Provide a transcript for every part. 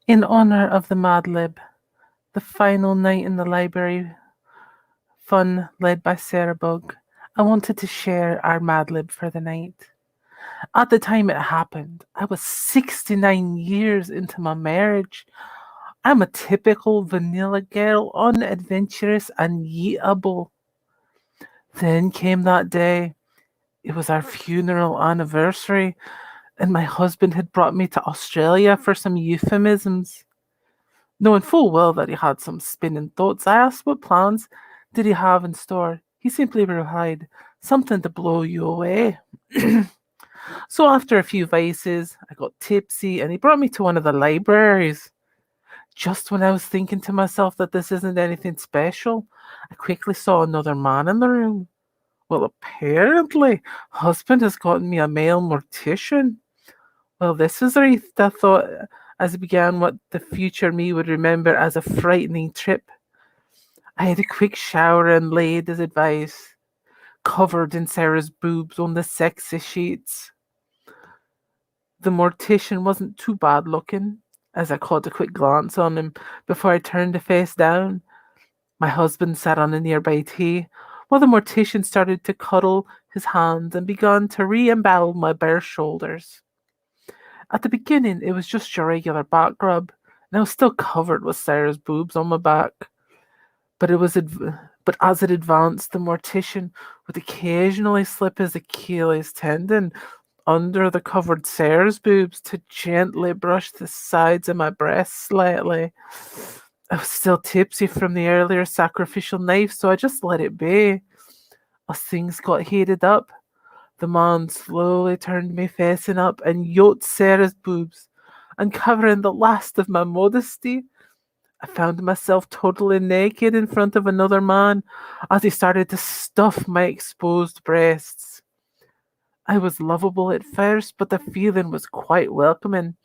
In honor of the Madlib, the final night in the library fun led by Sarah Bug, I wanted to share our Madlib for the night. At the time it happened, I was 69 years into my marriage. I'm a typical vanilla girl, unadventurous and yeetable. Then came that day. It was our funeral anniversary, and my husband had brought me to Australia for some euphemisms. Knowing full well that he had some spinning thoughts, I asked what plans did he have in store. He simply replied, "Something to blow you away." So after a few vices, I got tipsy and he brought me to one of the libraries. Just when I was thinking to myself that this isn't anything special, I quickly saw another man in the room. Well, apparently, husband has gotten me a male mortician. Well, this is right, I thought, as it began what the future me would remember as a frightening trip. I had a quick shower and laid as advised, covered in Sarah's boobs on the sexy sheets. The mortician wasn't too bad looking, as I caught a quick glance on him before I turned to face down. My husband sat on a nearby tee, while the mortician started to cuddle his hands and began to re-embowel my bare shoulders. At the beginning, it was just your regular back rub, and I was still covered with Sarah's boobs on my back. But but as it advanced, the mortician would occasionally slip his Achilles tendon under the covered Sarah's boobs to gently brush the sides of my breasts slightly. I was still tipsy from the earlier sacrificial knife, so I just let it be. As things got heated up, the man slowly turned me facing up and yoked Sarah's boobs, uncovering the last of my modesty. I found myself totally naked in front of another man as he started to stuff my exposed breasts. I was lovable at first, but the feeling was quite welcoming.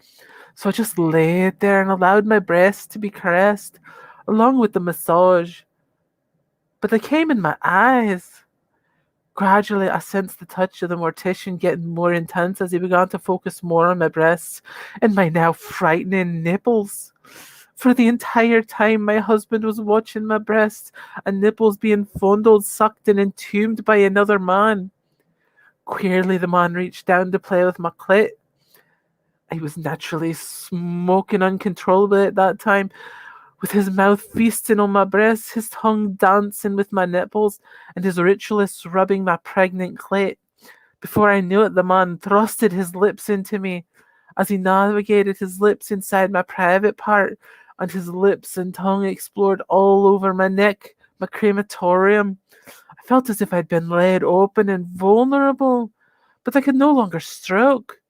So I just laid there and allowed my breasts to be caressed, along with the massage. But they came in my eyes. Gradually, I sensed the touch of the mortician getting more intense as he began to focus more on my breasts and my now frightening nipples. For the entire time, my husband was watching my breasts and nipples being fondled, sucked, and entombed by another man. Queerly, the man reached down to play with my clit. I was naturally smoking uncontrollably at that time, with his mouth feasting on my breasts, his tongue dancing with my nipples, and his ritualist rubbing my pregnant clit. Before I knew it, the man thrusted his lips into me. As he navigated his lips inside my private part, and his lips and tongue explored all over my neck, my crematorium, I felt as if I'd been laid open and vulnerable, but I could no longer stroke.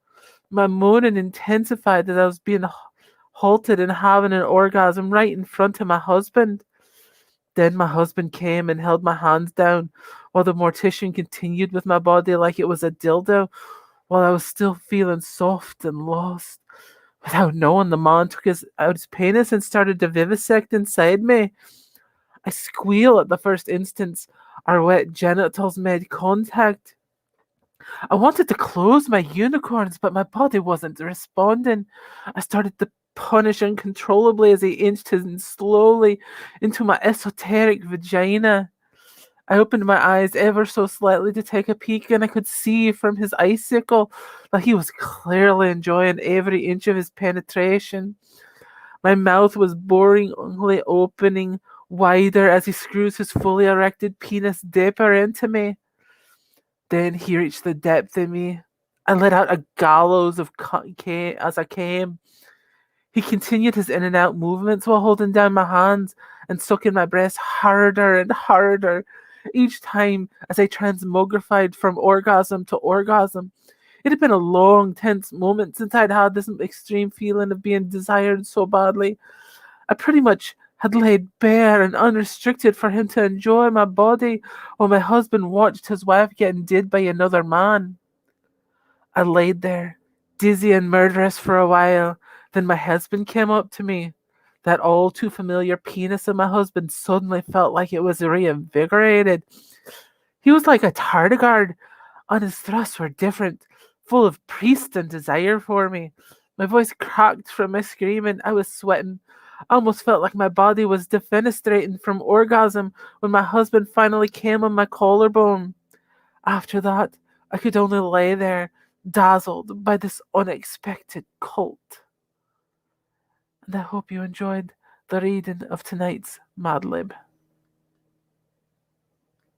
My moaning intensified as I was being halted and having an orgasm right in front of my husband. Then my husband came and held my hands down while the mortician continued with my body like it was a dildo, while I was still feeling soft and lost. Without knowing, the man took out his penis and started to vivisect inside me. I squeal at the first instance our wet genitals made contact. I wanted to close my unicorns, but my body wasn't responding. I started to punish uncontrollably as he inched in slowly into my esoteric vagina. I opened my eyes ever so slightly to take a peek, and I could see from his icicle that he was clearly enjoying every inch of his penetration. My mouth was boringly opening wider as he screws his fully erected penis deeper into me. Then he reached the depth in me. I let out a gallows of as I came. He continued his in and out movements while holding down my hands and sucking my breast harder and harder, each time as I transmogrified from orgasm to orgasm. It had been a long, tense moment since I'd had this extreme feeling of being desired so badly. I pretty much had laid bare and unrestricted for him to enjoy my body while my husband watched his wife getting did by another man. I laid there, dizzy and murderous for a while. Then my husband came up to me. That all too familiar penis of my husband suddenly felt like it was reinvigorated. He was like a tardigrade, and his thrusts were different, full of priest and desire for me. My voice cracked from my screaming. I was sweating. I almost felt like my body was defenestrating from orgasm when my husband finally came on my collarbone. After that, I could only lay there, dazzled by this unexpected cult. And I hope you enjoyed the reading of tonight's Madlib.